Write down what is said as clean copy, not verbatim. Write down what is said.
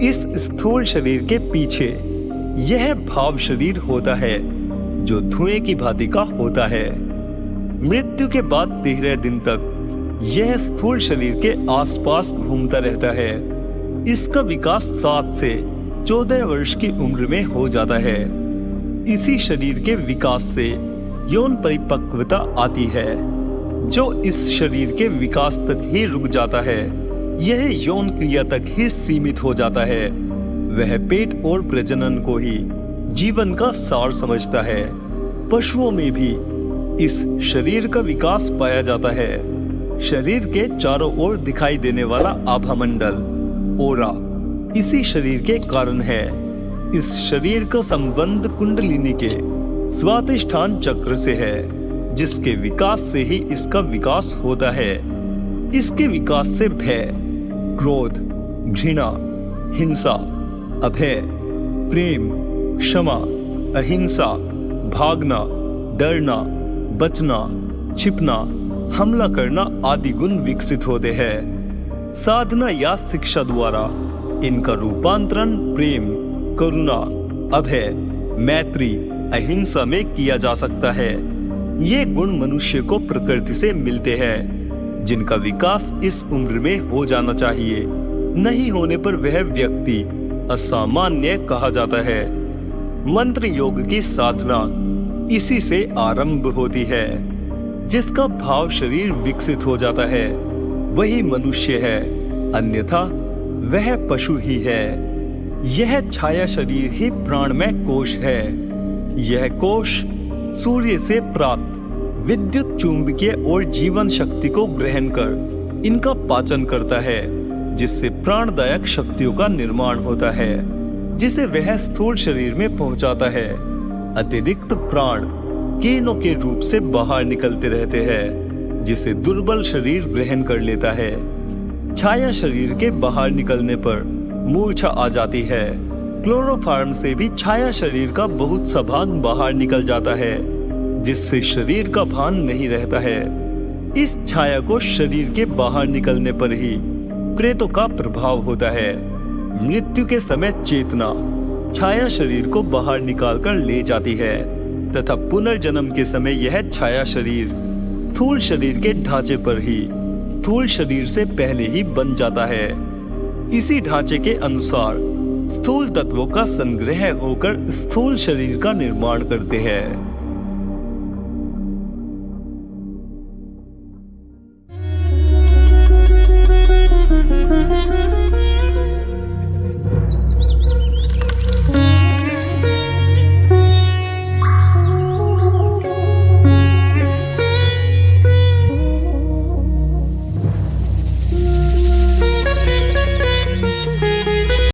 इस स्थूल शरीर के पीछे यह भाव शरीर होता है जो धुएं की भांति का होता है। मृत्यु के बाद 13 दिन तक यह स्थूल शरीर के आसपास घूमता रहता है। इसका विकास 7 से 14 वर्ष की उम्र में हो जाता है। इसी शरीर के विकास से यौन परिपक्वता आती है, जो इस शरीर के विकास तक ही रुक जाता है। यह यौन क्रिया तक ही सीमित हो जाता है। वह पेट और प्रजनन को ही जीवन का सार समझता है। पशुओं में भी इस शरीर का विकास पाया जाता है। शरीर के चारों ओर दिखाई देने वाला आभामंडल, ओरा, इसी शरीर के कारण है। इस शरीर का संबंध कुंडलिनी के स्वादिष्ठान चक्र से है, जिसके विकास से ही इसका विकास होता है। इसके विकास से भय, क्रोध, घृणा, हिंसा, अभय, प्रेम, क्षमा, अहिंसा, भागना, डरना, बचना, छिपना, हमला करना आदि गुण विकसित होते हैं। साधना या शिक्षा द्वारा इनका रूपांतरण प्रेम, करुणा, अभय, मैत्री, अहिंसा में किया जा सकता है। ये गुण मनुष्य को प्रकृति से मिलते हैं, जिनका विकास इस उम्र में हो जाना चाहिए। नहीं होने पर वह व्यक्ति असामान्य कहा जाता है। मंत्र योग की साधना इसी से आरंभ होती है। जिसका भाव शरीर विकसित हो जाता है वही मनुष्य है, अन्यथा वह पशु ही है। यह छाया शरीर ही प्राणमय कोश है। यह कोश सूर्य से प्राप्त विद्युत चुंबकीय और जीवन शक्ति को ग्रहण कर इनका पाचन करता है, जिससे प्राणदायक शक्तियों का निर्माण होता है, जिसे वह स्थूल शरीर में पहुंचाता है। अतिरिक्त प्राण किरणों के रूप से बाहर निकलते रहते हैं, जिसे दुर्बल शरीर ग्रहण कर लेता है। छाया शरीर के बाहर निकलने पर मूर्छा आ जाती है। क्लोरोफॉर्म से भी छाया शरीर का बहुत सा भाग बाहर निकल जाता है, जिससे शरीर का भान नहीं रहता है। इस छाया को शरीर के बाहर निकलने पर ही प्रेतों का प्रभाव होता है। मृत्यु के समय चेतना छाया शरीर को बाहर निकालकर ले जाती है तथा पुनर्जन्म के समय यह छाया शरीर स्थूल शरीर के ढांचे पर ही स्थूल शरीर से पहले ही बन जाता है। इसी ढांचे के अनुसार स्थूल तत्वों का संग्रह होकर स्थूल शरीर का निर्माण करते हैं।